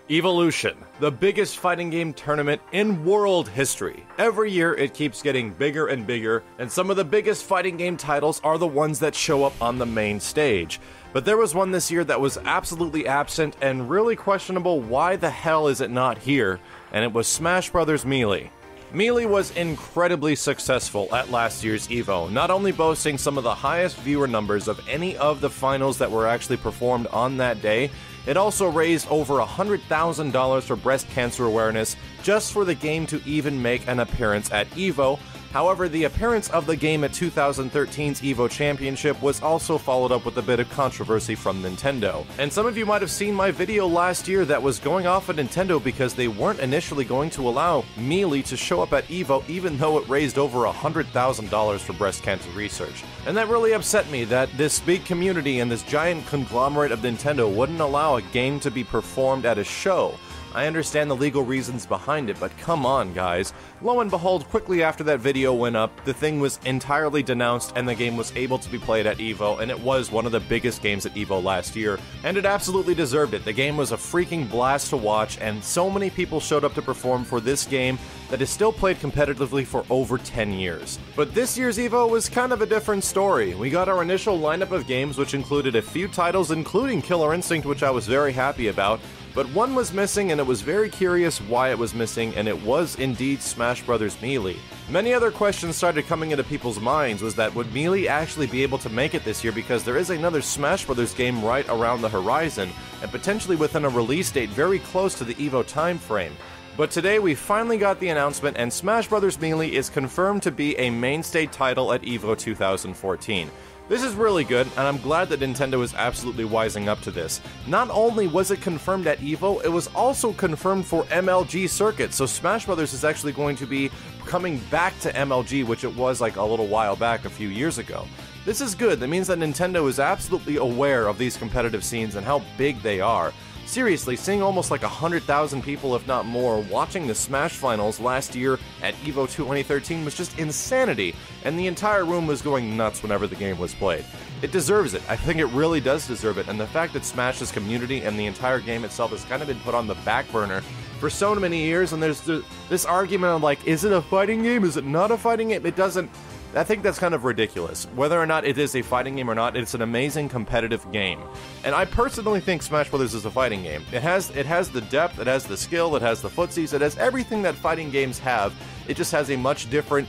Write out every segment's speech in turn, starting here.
Evolution, the biggest fighting game tournament in world history. Every year it keeps getting bigger and bigger, and some of the biggest fighting game titles are the ones that show up on the main stage. But there was one this year that was absolutely absent and really questionable. Why the hell is it not here? And it was Smash Bros. Melee. Melee was incredibly successful at last year's EVO, not only boasting some of the highest viewer numbers of any of the finals that were actually performed on that day, it also raised over $100,000 for breast cancer awareness just for the game to even make an appearance at EVO. However, the appearance of the game at 2013's EVO Championship was also followed up with a bit of controversy from Nintendo. And some of you might have seen my video last year that was going off at Nintendo because they weren't initially going to allow Melee to show up at EVO even though it raised over $100,000 for breast cancer research. And that really upset me that this big community and this giant conglomerate of Nintendo wouldn't allow a game to be performed at a show. I understand the legal reasons behind it, but come on, guys. Lo and behold, quickly after that video went up, the thing was entirely denounced and the game was able to be played at EVO, and it was one of the biggest games at EVO last year, and it absolutely deserved it. The game was a freaking blast to watch, and so many people showed up to perform for this game that is still played competitively for over 10 years. But this year's EVO was kind of a different story. We got our initial lineup of games, which included a few titles, including Killer Instinct, which I was very happy about, but one was missing, and it was very curious why it was missing, and it was indeed Smash Bros. Melee. Many other questions started coming into people's minds. Was that would Melee actually be able to make it this year, because there is another Smash Bros. Game right around the horizon, and potentially within a release date very close to the EVO time frame. But today we finally got the announcement, and Smash Bros. Melee is confirmed to be a mainstay title at EVO 2014. This is really good, and I'm glad that Nintendo is absolutely wising up to this. Not only was it confirmed at EVO, it was also confirmed for MLG Circuit, so Smash Bros. Is actually going to be coming back to MLG, which it was like a little while back, a few years ago. This is good. That means that Nintendo is absolutely aware of these competitive scenes and how big they are. Seriously, seeing almost like 100,000 people, if not more, watching the Smash Finals last year at EVO 2013 was just insanity, and the entire room was going nuts whenever the game was played. It deserves it. I think it really does deserve it, and the fact that Smash's community and the entire game itself has kind of been put on the back burner for so many years, and there's this argument of like, is it a fighting game? Is it not a fighting game? It doesn't... I think that's kind of ridiculous. Whether or not it is a fighting game or not, it's an amazing competitive game. And I personally think Smash Bros. Is a fighting game. It has the depth, it has the skill, it has the footsies, it has everything that fighting games have. It just has a much different,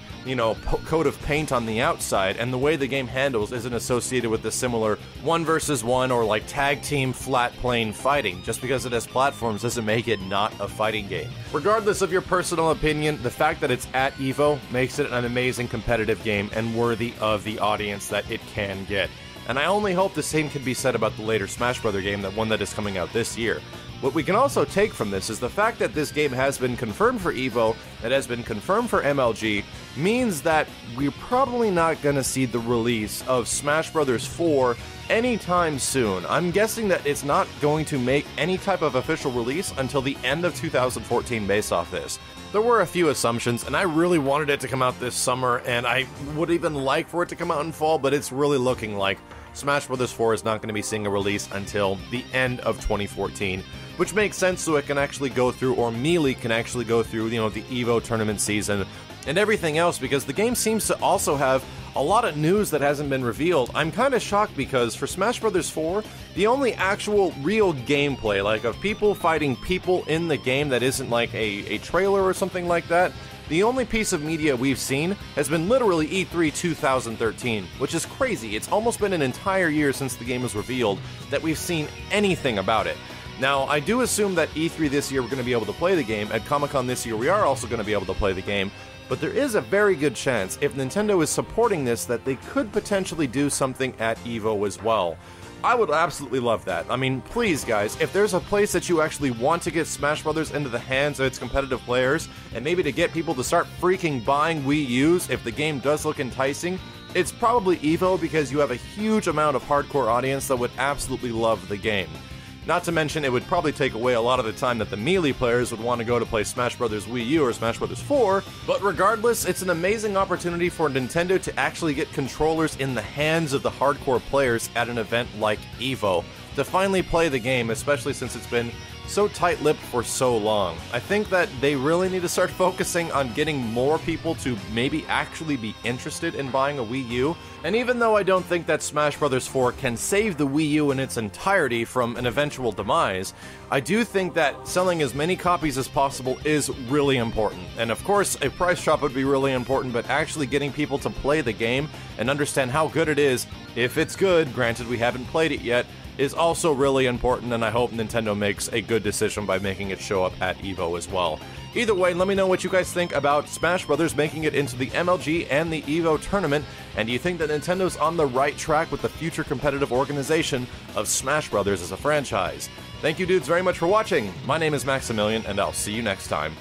coat of paint on the outside, and the way the game handles isn't associated with the similar 1 versus 1 or like tag team flat plane fighting. Just because it has platforms doesn't make it not a fighting game. Regardless of your personal opinion, the fact that it's at EVO makes it an amazing competitive game and worthy of the audience that it can get. And I only hope the same can be said about the later Smash Bros. Game, that one that is coming out this year. What we can also take from this is the fact that this game has been confirmed for EVO, it has been confirmed for MLG, means that we're probably not going to see the release of Smash Bros. 4 anytime soon. I'm guessing that it's not going to make any type of official release until the end of 2014 based off this. There were a few assumptions, and I really wanted it to come out this summer, and I would even like for it to come out in fall, but it's really looking like Smash Bros. 4 is not going to be seeing a release until the end of 2014, which makes sense, so it can actually go through, or Melee can actually go through, the EVO tournament season and everything else, because the game seems to also have a lot of news that hasn't been revealed. I'm kind of shocked because for Smash Bros. 4, the only actual real gameplay, like of people fighting people in the game that isn't like a trailer or something like that, the only piece of media we've seen has been literally E3 2013, which is crazy. It's almost been an entire year since the game was revealed that we've seen anything about it. Now, I do assume that E3 this year we're going to be able to play the game. At Comic-Con this year we are also going to be able to play the game. But there is a very good chance, if Nintendo is supporting this, that they could potentially do something at EVO as well. I would absolutely love that. I mean, please guys, if there's a place that you actually want to get Smash Bros. Into the hands of its competitive players, and maybe to get people to start freaking buying Wii U's if the game does look enticing, it's probably EVO, because you have a huge amount of hardcore audience that would absolutely love the game. Not to mention, it would probably take away a lot of the time that the Melee players would want to go to play Smash Bros. Wii U or Smash Bros. 4, but regardless, it's an amazing opportunity for Nintendo to actually get controllers in the hands of the hardcore players at an event like EVO, to finally play the game, especially since it's been so tight-lipped for so long. I think that they really need to start focusing on getting more people to maybe actually be interested in buying a Wii U. And even though I don't think that Smash Bros. 4 can save the Wii U in its entirety from an eventual demise, I do think that selling as many copies as possible is really important. And of course, a price drop would be really important, but actually getting people to play the game and understand how good it is, if it's good, granted we haven't played it yet, is also really important, and I hope Nintendo makes a good decision by making it show up at EVO as well. Either way, let me know what you guys think about Smash Bros. Making it into the MLG and the EVO tournament, and do you think that Nintendo's on the right track with the future competitive organization of Smash Bros. As a franchise? Thank you dudes very much for watching. My name is Maximilian, and I'll see you next time.